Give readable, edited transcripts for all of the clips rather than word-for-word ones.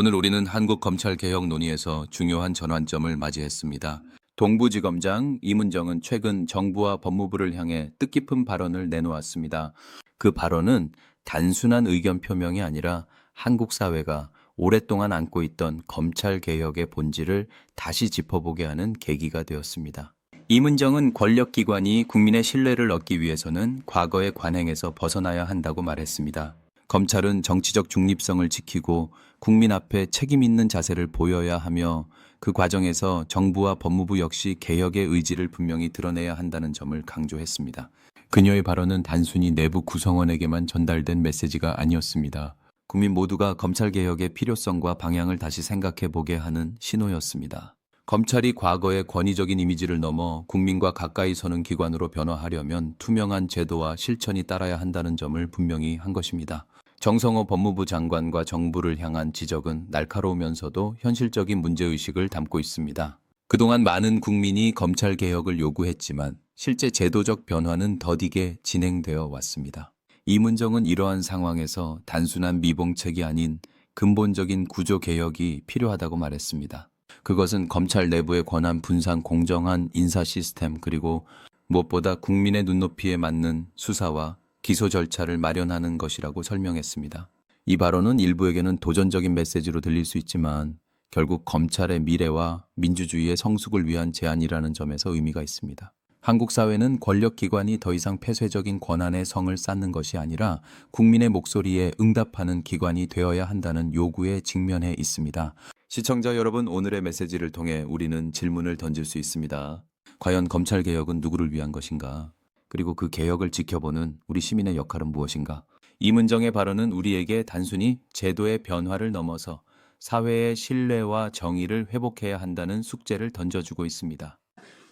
오늘 우리는 한국 검찰 개혁 논의에서 중요한 전환점을 맞이했습니다. 동부지검장 이문정은 최근 정부와 법무부를 향해 뜻깊은 발언을 내놓았습니다. 그 발언은 단순한 의견 표명이 아니라 한국 사회가 오랫동안 안고 있던 검찰 개혁의 본질을 다시 짚어보게 하는 계기가 되었습니다. 이문정은 권력기관이 국민의 신뢰를 얻기 위해서는 과거의 관행에서 벗어나야 한다고 말했습니다. 검찰은 정치적 중립성을 지키고 국민 앞에 책임 있는 자세를 보여야 하며 그 과정에서 정부와 법무부 역시 개혁의 의지를 분명히 드러내야 한다는 점을 강조했습니다. 그녀의 발언은 단순히 내부 구성원에게만 전달된 메시지가 아니었습니다. 국민 모두가 검찰개혁의 필요성과 방향을 다시 생각해 보게 하는 신호였습니다. 검찰이 과거의 권위적인 이미지를 넘어 국민과 가까이 서는 기관으로 변화하려면 투명한 제도와 실천이 따라야 한다는 점을 분명히 한 것입니다. 정성호 법무부 장관과 정부를 향한 지적은 날카로우면서도 현실적인 문제의식을 담고 있습니다. 그동안 많은 국민이 검찰개혁을 요구했지만 실제 제도적 변화는 더디게 진행되어 왔습니다. 이문정은 이러한 상황에서 단순한 미봉책이 아닌 근본적인 구조개혁이 필요하다고 말했습니다. 그것은 검찰 내부의 권한 분산 공정한 인사 시스템 그리고 무엇보다 국민의 눈높이에 맞는 수사와 기소 절차를 마련하는 것이라고 설명했습니다. 이 발언은 일부에게는 도전적인 메시지로 들릴 수 있지만 결국 검찰의 미래와 민주주의의 성숙을 위한 제안이라는 점에서 의미가 있습니다. 한국 사회는 권력기관이 더 이상 폐쇄적인 권한의 성을 쌓는 것이 아니라 국민의 목소리에 응답하는 기관이 되어야 한다는 요구에 직면해 있습니다. 시청자 여러분, 오늘의 메시지를 통해 우리는 질문을 던질 수 있습니다. 과연 검찰개혁은 누구를 위한 것인가? 그리고 그 개혁을 지켜보는 우리 시민의 역할은 무엇인가? 이문정의 발언은 우리에게 단순히 제도의 변화를 넘어서 사회의 신뢰와 정의를 회복해야 한다는 숙제를 던져주고 있습니다.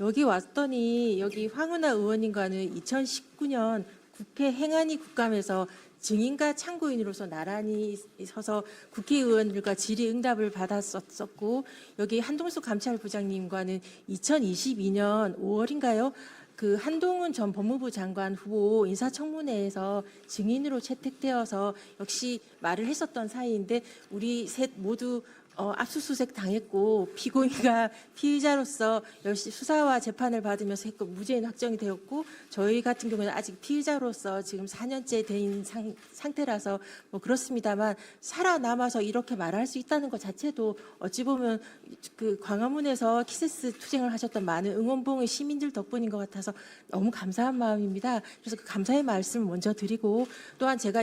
여기 왔더니 여기 황운하 의원님과는 2019년 국회 행안위 국감에서 증인과 참고인으로서 나란히 서서 국회의원들과 질의응답을 받았었고, 여기 한동숙 감찰부장님과는 2022년 5월인가요? 그 한동훈 전 법무부 장관 후보 인사청문회에서 증인으로 채택되어서 역시 말을 했었던 사이인데, 우리 셋 모두 압수수색 당했고 피고인과 피의자로서 열심히 수사와 재판을 받으면서 했고 무죄인 확정이 되었고, 저희 같은 경우는 아직 피의자로서 지금 4년째 된 상태라서 뭐 그렇습니다만, 살아남아서 이렇게 말할 수 있다는 것 자체도 어찌 보면 그 광화문에서 키세스 투쟁을 하셨던 많은 응원봉의 시민들 덕분인 것 같아서 너무 감사한 마음입니다. 그래서 그 감사의 말씀을 먼저 드리고, 또한 제가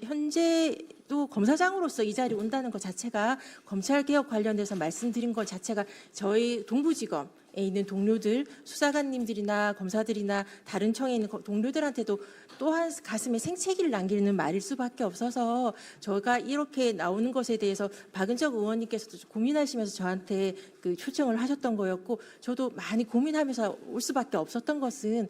현재 또 검사장으로서 이 자리에 온다는 것 자체가, 검찰개혁 관련돼서 말씀드린 것 자체가 저희 동부지검에 있는 동료들, 수사관님들이나 검사들이나 다른 청에 있는 동료들한테도 또한 가슴에 생채기를 남기는 말일 수밖에 없어서, 저가 이렇게 나오는 것에 대해서 박은적 의원님께서도 고민하시면서 저한테 그 초청을 하셨던 거였고, 저도 많이 고민하면서 올 수밖에 없었던 것은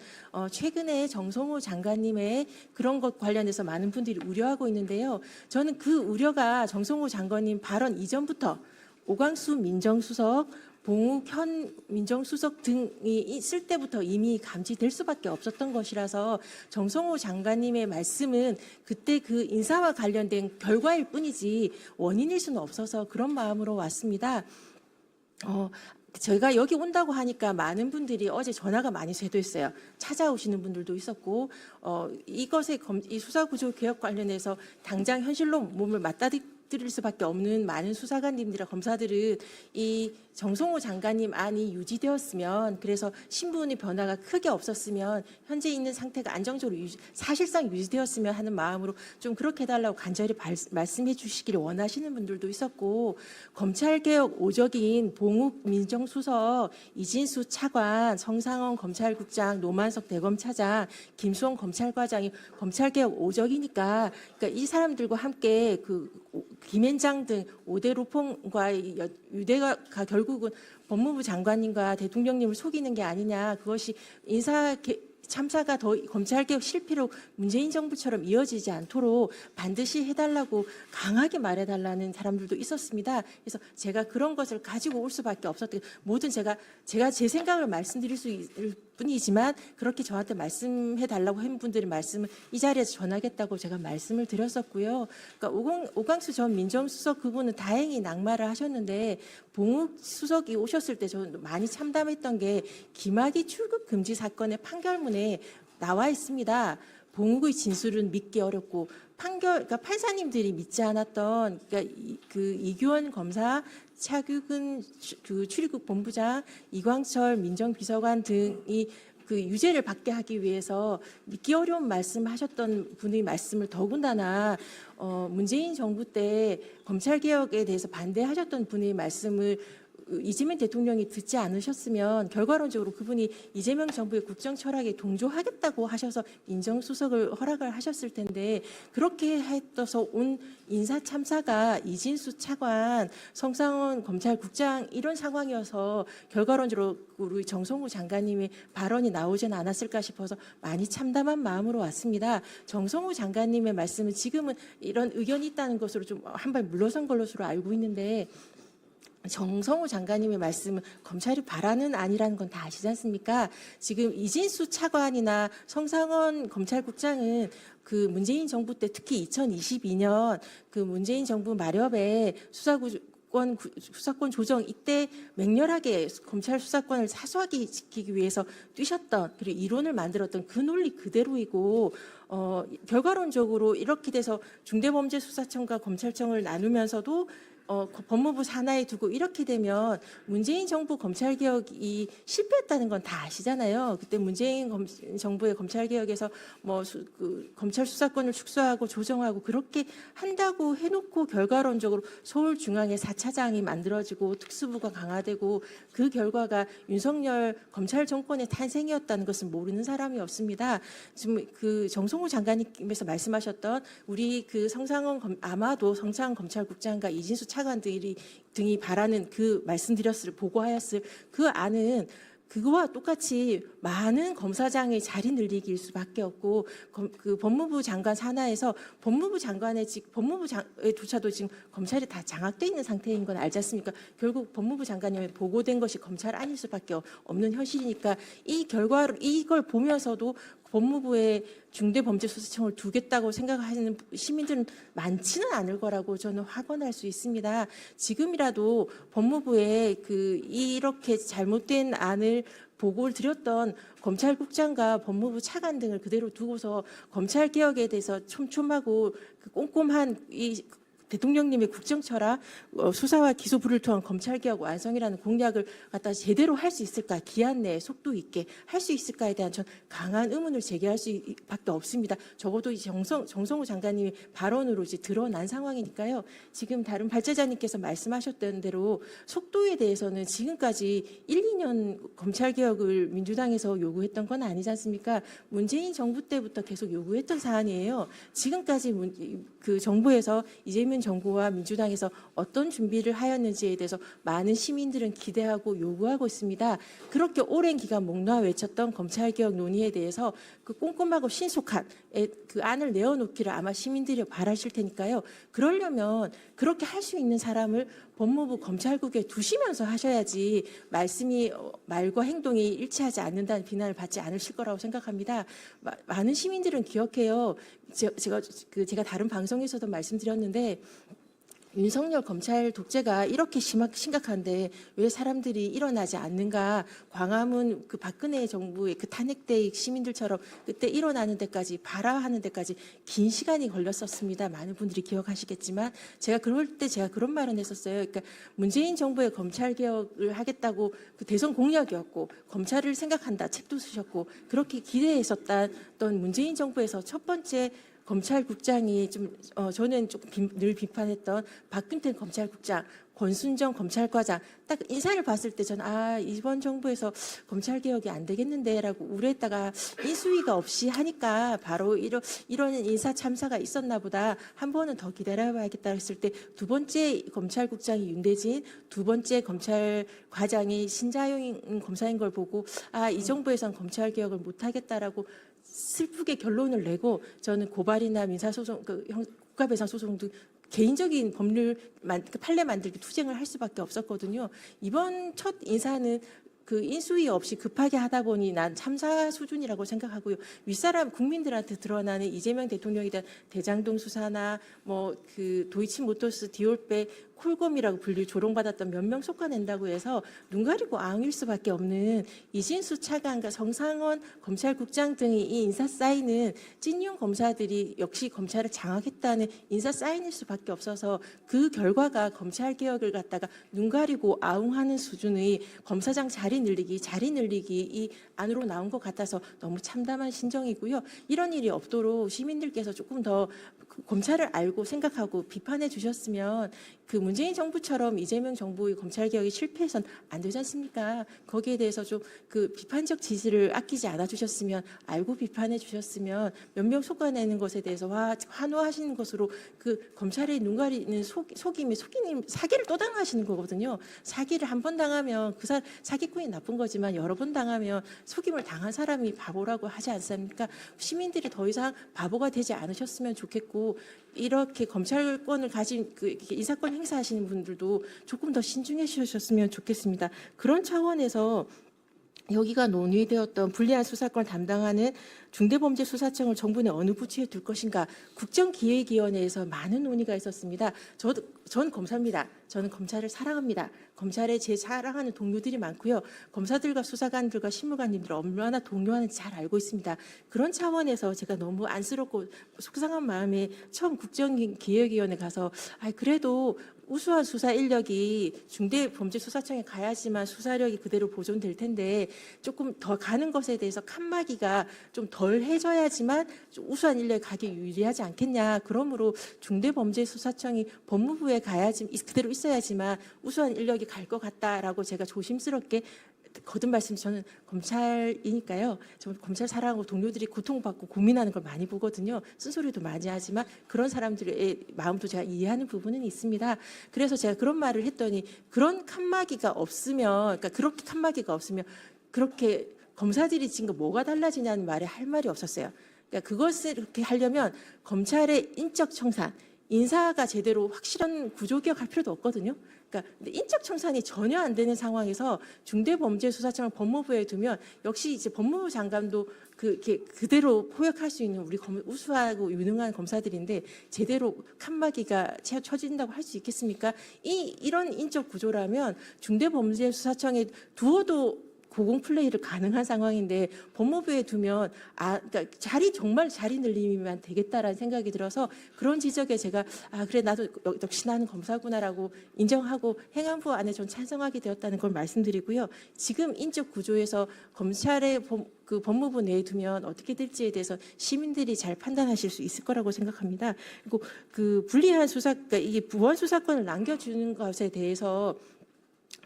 최근에 정성호 장관님의 그런 것 관련해서 많은 분들이 우려하고 있는데요. 저는 그 우려가 정성호 장관님 발언 이전부터 오광수 민정수석, 봉욱 현 민정수석 등이 있을 때부터 이미 감지될 수밖에 없었던 것이라서, 정성호 장관님의 말씀은 그때 그 인사와 관련된 결과일 뿐이지 원인일 수는 없어서 그런 마음으로 왔습니다. 저희가 여기 온다고 하니까 많은 분들이 어제 전화가 많이 쇄도했어요. 찾아오시는 분들도 있었고, 이 수사구조 개혁 관련해서 당장 현실로 몸을 맞닥뜨릴 수밖에 없는 많은 수사관님들이나 검사들은 이 정성호 장관님 안이 유지되었으면, 그래서 신분의 변화가 크게 없었으면, 현재 있는 상태가 안정적으로 사실상 유지되었으면 하는 마음으로 좀 그렇게 해달라고 간절히 말씀해 주시기를 원하시는 분들도 있었고, 검찰개혁 오적인 봉욱 민정수석, 이진수 차관, 성상원 검찰국장, 노만석 대검차장, 김수홍 검찰과장이 검찰개혁 오적이니까, 그러니까 이 사람들과 함께 그 김앤장 등 5대 로펌과의 유대가 결국은 법무부 장관님과 대통령님을 속이는 게 아니냐, 그것이 참사가 더 검찰개혁 실패로 문재인 정부처럼 이어지지 않도록 반드시 해달라고 강하게 말해달라는 사람들도 있었습니다. 그래서 제가 그런 것을 가지고 올 수밖에 없었던, 모든 제가 제 생각을 말씀드릴 수 뿐이지만 그렇게 저한테 말씀해 달라고 한 분들의 말씀을 이 자리에서 전하겠다고 제가 말씀을 드렸었고요. 그러니까 오광수 전 민정수석 그분은 다행히 낙마를 하셨는데 봉욱 수석이 오셨을 때 저는 많이 참담했던 게 김학의 출국 금지 사건의 판결문에 나와 있습니다. 봉욱의 진술은 믿기 어렵고 그러니까 판사님들이 믿지 않았던 그러니까 그 이규원 검사, 차규근 그 출입국 본부장, 이광철 민정비서관 등이 그 유죄를 받게 하기 위해서 믿기 어려운 말씀하셨던 분의 말씀을 더군다나 문재인 정부 때 검찰 개혁에 대해서 반대하셨던 분의 말씀을 이재명 대통령이 듣지 않으셨으면 결과론적으로 그분이 이재명 정부의 국정 철학에 동조하겠다고 하셔서 민정수석을 허락을 하셨을 텐데 그렇게 해서 온 인사 참사가 이진수 차관, 성상원 검찰국장 이런 상황이어서 결과론적으로 우리 정성호 장관님의 발언이 나오진 않았을까 싶어서 많이 참담한 마음으로 왔습니다. 정성호 장관님의 말씀은 지금은 이런 의견이 있다는 것으로 좀 한 발 물러선 것으로 알고 있는데 정성호 장관님의 말씀은 검찰이 바라는 아니라는 건 다 아시지 않습니까? 지금 이진수 차관이나 성상원 검찰국장은 그 문재인 정부 때 특히 2022년 그 문재인 정부 마렵에 수사권 조정 이때 맹렬하게 검찰 수사권을 사수하게 지키기 위해서 뛰셨던 그리고 이론을 만들었던 그 논리 그대로이고 결과론적으로 이렇게 돼서 중대범죄수사청과 검찰청을 나누면서도 법무부 산하에 두고 이렇게 되면 문재인 정부 검찰개혁이 실패했다는 건 다 아시잖아요. 그때 문재인 정부의 검찰개혁에서 그 검찰 수사권을 축소하고 조정하고 그렇게 한다고 해놓고 결과론적으로 서울중앙에 4차장이 만들어지고 특수부가 강화되고 그 결과가 윤석열 검찰 정권의 탄생이었다는 것은 모르는 사람이 없습니다. 지금 그 정성호 장관님께서 말씀하셨던 우리 그 아마도 성상원 검찰국장과 이진수 등이 바라는 그 말씀드렸을 보고하였을 그 안은 그거와 똑같이 많은 검사장의 자리 늘리기일 수밖에 없고 그 법무부 장관 산하에서 법무부장조차도 지금 검찰이 다 장악돼 있는 상태인 건 알지 않습니까? 결국 법무부 장관님이 보고된 것이 검찰 아닐 수밖에 없는 현실이니까 이 결과를 이걸 보면서도 법무부에 중대범죄수사청을 두겠다고 생각하시는 시민들은 많지는 않을 거라고 저는 확언할 수 있습니다. 지금이라도 법무부에 이렇게 잘못된 안을 보고를 드렸던 검찰국장과 법무부 차관 등을 그대로 두고서 검찰 개혁에 대해서 촘촘하고 꼼꼼한 이 대통령님의 국정철학, 수사와 기소부를 통한 검찰개혁 완성이라는 공약을 갖다 제대로 할 수 있을까, 기한 내에 속도 있게 할 수 있을까에 대한 전 강한 의문을 제기할 수밖에 없습니다. 적어도 정성호 장관님의 발언으로 이제 드러난 상황이니까요. 지금 다른 발제자님께서 말씀하셨던 대로 속도에 대해서는 지금까지 1, 2년 검찰개혁을 민주당에서 요구했던 건 아니지 않습니까? 문재인 정부 때부터 계속 요구했던 사안이에요. 지금까지 그 정부에서 이재명 정부와 민주당에서 어떤 준비를 하였는지에 대해서 많은 시민들은 기대하고 요구하고 있습니다. 그렇게 오랜 기간 목놓아 외쳤던 검찰개혁 논의에 대해서 그 꼼꼼하고 신속한 그 안을 내어놓기를 아마 시민들이 바라실 테니까요. 그러려면 그렇게 할 수 있는 사람을 법무부 검찰국에 두시면서 하셔야지 말과 행동이 일치하지 않는다는 비난을 받지 않으실 거라고 생각합니다. 많은 시민들은 기억해요. 제가 다른 방송에서도 말씀드렸는데 윤석열 검찰 독재가 이렇게 심각한데 왜 사람들이 일어나지 않는가? 광화문 그 박근혜 정부의 그 탄핵 때 시민들처럼 그때 일어나는 데까지 발화하는 데까지 긴 시간이 걸렸었습니다. 많은 분들이 기억하시겠지만 제가 그런 말은 했었어요. 그러니까 문재인 정부의 검찰 개혁을 하겠다고 그 대선 공약이었고 검찰을 생각한다 책도 쓰셨고 그렇게 기대했었던 문재인 정부에서 첫 번째 검찰국장이 저는 조금 늘 비판했던 박근태 검찰국장, 권순정 검찰과장 딱 인사를 봤을 때 저는 이번 정부에서 검찰개혁이 안 되겠는데라고 우려했다가 인수위가 없이 하니까 바로 이런 인사 참사가 있었나 보다 한 번은 더 기다려봐야겠다 했을 때 두 번째 검찰국장이 윤대진, 두 번째 검찰과장이 신자영 검사인 걸 보고 이 정부에선 검찰개혁을 못하겠다라고 슬프게 결론을 내고 저는 고발이나 민사소송, 국가배상소송 등 개인적인 법률 판례 만들기 투쟁을 할 수밖에 없었거든요. 이번 첫 인사는 그 인수위 없이 급하게 하다 보니 난 참사 수준이라고 생각하고요. 윗사람 국민들한테 드러나는 이재명 대통령에 대한 대장동 수사나 뭐 그 도이치모터스 디올백 콜검이라고 불리 조롱받았던 몇 명 속아낸다고 해서 눈 가리고 아웅일 수밖에 없는 이진수 차관과 성상원 검찰국장 등이 이 인사 사인은 찐용 검사들이 역시 검찰을 장악했다는 인사 사인일 수밖에 없어서 그 결과가 검찰 개혁을 갖다가 눈 가리고 아웅하는 수준의 검사장 자리 늘리기 이 안으로 나온 것 같아서 너무 참담한 심정이고요. 이런 일이 없도록 시민들께서 조금 더 검찰을 알고 생각하고 비판해 주셨으면 그 문재인 정부처럼 이재명 정부의 검찰 개혁이 실패해선 안 되지 않습니까? 거기에 대해서 좀 그 비판적 지지를 아끼지 않아 주셨으면 알고 비판해 주셨으면 몇 명 속아내는 것에 대해서 환호하시는 것으로 그 검찰의 눈 가리는 속임이 사기를 또 당하시는 거거든요. 사기를 한 번 당하면 사기꾼이 나쁜 거지만 여러 번 당하면 속임을 당한 사람이 바보라고 하지 않습니까? 시민들이 더 이상 바보가 되지 않으셨으면 좋겠고 이렇게 검찰권을 가진 그 인사권 행사하시는 분들도 조금 더 신중해 주셨으면 좋겠습니다. 그런 차원에서 여기가 논의되었던 불리한 수사권 담당하는 중대범죄수사청을 정부 내 어느 부처에 둘 것인가 국정기획위원회에서 많은 논의가 있었습니다. 전 검사입니다. 저는 검찰을 사랑합니다. 검찰에 제 사랑하는 동료들이 많고요. 검사들과 수사관들과 신무관님들 얼마나 동료하는지 잘 알고 있습니다. 그런 차원에서 제가 너무 안쓰럽고 속상한 마음에 처음 국정기획위원회 가서 그래도 우수한 수사 인력이 중대범죄수사청에 가야지만 수사력이 그대로 보존될 텐데 조금 더 가는 것에 대해서 칸막이가 좀 덜 해줘야지만 좀 우수한 인력이 가기 유리하지 않겠냐. 그러므로 중대범죄수사청이 법무부에 가야지 그대로 있어야지만 우수한 인력이 갈 것 같다라고 제가 조심스럽게 거듭 말씀 저는 검찰이니까요. 저 검찰 사랑하고 동료들이 고통받고 고민하는 걸 많이 보거든요. 쓴소리도 많이 하지만 그런 사람들의 마음도 제가 이해하는 부분은 있습니다. 그래서 제가 그런 말을 했더니 그런 칸막이가 없으면 그러니까 그렇게 칸막이가 없으면 그렇게 검사들이 지금 뭐가 달라지냐는 말에 할 말이 없었어요. 그러니까 그것을 이렇게 하려면 검찰의 인적 청산, 인사가 제대로 확실한 구조 개혁할 필요도 없거든요. 그러니까 근데 인적 청산이 전혀 안 되는 상황에서 중대범죄수사청을 법무부에 두면 역시 이제 법무부 장관도 그대로 포획할 수 있는 우리 우수하고 유능한 검사들인데 제대로 칸막이가 쳐진다고 할 수 있겠습니까? 이런 인적 구조라면 중대범죄수사청에 두어도 고공 플레이를 가능한 상황인데 법무부에 두면 그러니까 정말 자리 늘리면 되겠다라는 생각이 들어서 그런 지적에 제가 그래 나도 역시 나는 검사구나라고 인정하고 행안부 안에 좀 찬성하게 되었다는 걸 말씀드리고요. 지금 인적 구조에서 검찰의 그 법무부 내에 두면 어떻게 될지에 대해서 시민들이 잘 판단하실 수 있을 거라고 생각합니다. 그리고 그 불리한 그러니까 이게 보안 수사권을 남겨주는 것에 대해서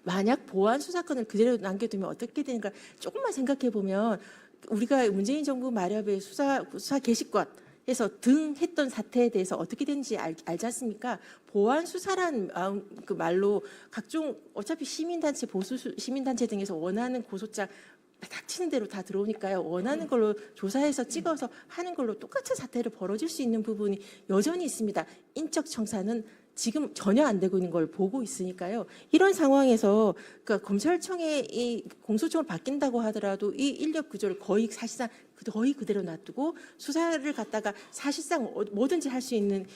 만약 보안 수사권을 그대로 남겨두면 어떻게 되는가 조금만 생각해 보면 우리가 문재인 정부 마렵의 수사 개시권에서 했던 사태에 대해서 어떻게 되는지 알지 않습니까? 보안 수사란 그 말로 각종 어차피 시민단체 보수 시민단체 등에서 원하는 고소장 닥치는 대로 다 들어오니까요. 원하는 걸로 조사해서 찍어서 하는 걸로 똑같은 사태를 벌어질 수 있는 부분이 여전히 있습니다. 인적 청산은 지금 전혀 안 되고 있는 걸 보고 있으니까요. 이런 상황에서 그러니까 검찰청의 이 공소청을 바뀐다고 하더라도 이 인력 구조를 사실상 거의 그대로 놔두고 수사를 갖다가 사실상 뭐든지 할 수 있는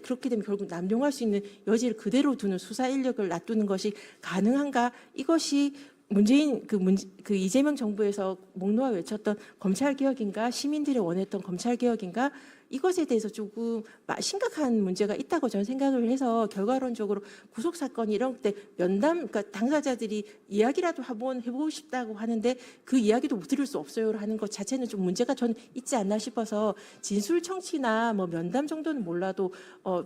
그렇게 되면 결국 남용할 수 있는 여지를 그대로 두는 수사 인력을 놔두는 것이 가능한가? 이것이 그 이재명 정부에서 목 놓아 외쳤던 검찰 개혁인가? 시민들이 원했던 검찰 개혁인가? 이것에 대해서 조금 심각한 문제가 있다고 저는 생각을 해서 결과론적으로 구속 사건 이런 때 그러니까 당사자들이 이야기라도 한번 해보고 싶다고 하는데 그 이야기도 못 들을 수 없어요 하는 것 자체는 좀 문제가 저는 있지 않나 싶어서 진술 청취나 뭐 면담 정도는 몰라도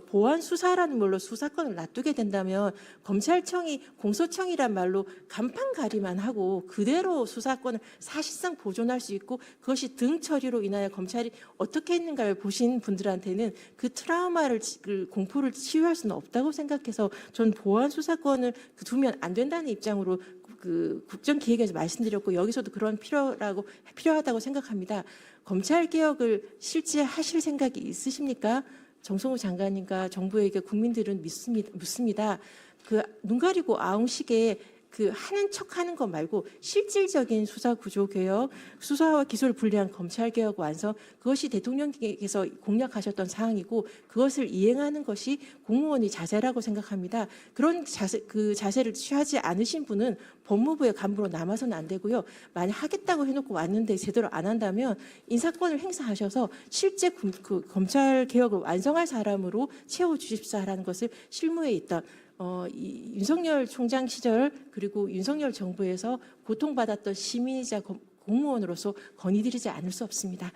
보안 수사라는 말로 수사권을 놔두게 된다면 검찰청이 공소청이란 말로 간판가리만 하고 그대로 수사권을 사실상 보존할 수 있고 그것이 등 처리로 인하여 검찰이 어떻게 했는가를 보신 분들한테는 그 트라우마를 공포를 치유할 수는 없다고 생각해서 전 보안 수사권을 두면 안 된다는 입장으로 그 국정기획에서 말씀드렸고 여기서도 그런 필요하다고 생각합니다. 검찰 개혁을 실제 하실 생각이 있으십니까? 정성호 장관님과 정부에게 국민들은 묻습니다. 그 눈 가리고 아웅식에 그 하는 척하는 것 말고 실질적인 수사 구조 개혁, 수사와 기소를 분리한 검찰 개혁 완성, 그것이 대통령께서 공약하셨던 사항이고 그것을 이행하는 것이 공무원의 자세라고 생각합니다. 그런 그 자세를 취하지 않으신 분은 법무부의 간부로 남아서는 안 되고요. 만약 하겠다고 해놓고 왔는데 제대로 안 한다면 인사권을 행사하셔서 실제 그 검찰 개혁을 완성할 사람으로 채워주십사라는 것을 실무에 있던 이 윤석열 총장 시절 그리고 윤석열 정부에서 고통받았던 시민이자 공무원으로서 건의드리지 않을 수 없습니다.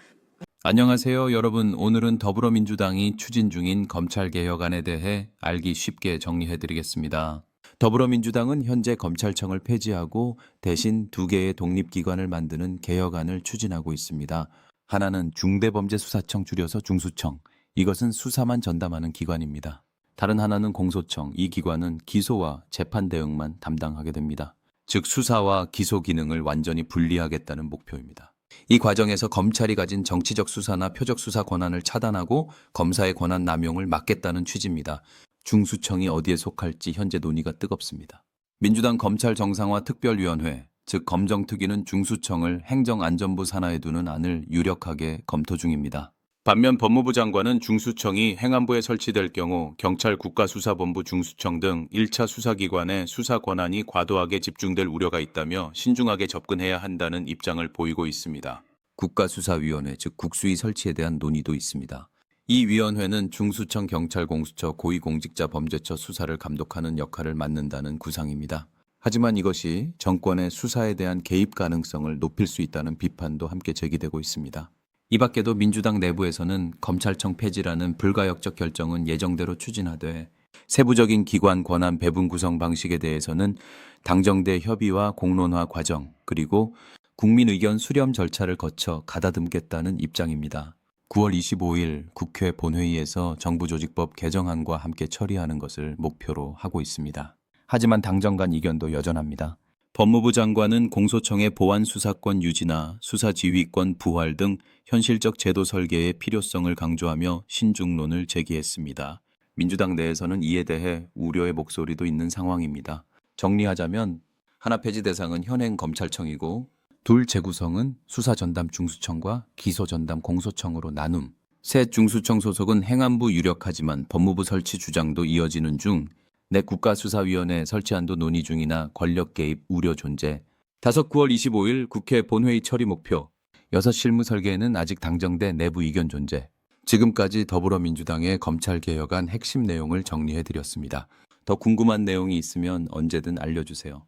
안녕하세요, 여러분. 오늘은 더불어민주당이 추진 중인 검찰개혁안에 대해 알기 쉽게 정리해드리겠습니다. 더불어민주당은 현재 검찰청을 폐지하고 대신 2개의 독립기관을 만드는 개혁안을 추진하고 있습니다. 하나는 중대범죄수사청, 줄여서 중수청. 이것은 수사만 전담하는 기관입니다. 다른 하나는 공소청. 이 기관은 기소와 재판 대응만 담당하게 됩니다. 즉 수사와 기소 기능을 완전히 분리하겠다는 목표입니다. 이 과정에서 검찰이 가진 정치적 수사나 표적 수사 권한을 차단하고 검사의 권한 남용을 막겠다는 취지입니다. 중수청이 어디에 속할지 현재 논의가 뜨겁습니다. 민주당 검찰 정상화 특별위원회, 즉 검정특위는 중수청을 행정안전부 산하에 두는 안을 유력하게 검토 중입니다. 반면 법무부 장관은 중수청이 행안부에 설치될 경우 경찰 국가수사본부 중수청 등 1차 수사기관의 수사 권한이 과도하게 집중될 우려가 있다며 신중하게 접근해야 한다는 입장을 보이고 있습니다. 국가수사위원회, 즉 국수위 설치에 대한 논의도 있습니다. 이 위원회는 중수청, 경찰, 공수처, 고위공직자 범죄처 수사를 감독하는 역할을 맡는다는 구상입니다. 하지만 이것이 정권의 수사에 대한 개입 가능성을 높일 수 있다는 비판도 함께 제기되고 있습니다. 이 밖에도 민주당 내부에서는 검찰청 폐지라는 불가역적 결정은 예정대로 추진하되 세부적인 기관 권한 배분 구성 방식에 대해서는 당정대 협의와 공론화 과정 그리고 국민 의견 수렴 절차를 거쳐 가다듬겠다는 입장입니다. 9월 25일 국회 본회의에서 정부조직법 개정안과 함께 처리하는 것을 목표로 하고 있습니다. 하지만 당정 간 이견도 여전합니다. 법무부 장관은 공소청의 보안 수사권 유지나 수사 지휘권 부활 등 현실적 제도 설계의 필요성을 강조하며 신중론을 제기했습니다. 민주당 내에서는 이에 대해 우려의 목소리도 있는 상황입니다. 정리하자면 하나 폐지 대상은 현행 검찰청이고 둘 재구성은 수사 전담 중수청과 기소 전담 공소청으로 나눔. 새 중수청 소속은 행안부 유력하지만 법무부 설치 주장도 이어지는 중 내 국가수사위원회 설치안도 논의 중이나 권력 개입 우려 존재. 9월 25일 국회 본회의 처리 목표. 6 실무 설계에는 아직 당정대 내부 이견 존재. 지금까지 더불어민주당의 검찰개혁안 핵심 내용을 정리해드렸습니다. 더 궁금한 내용이 있으면 언제든 알려주세요.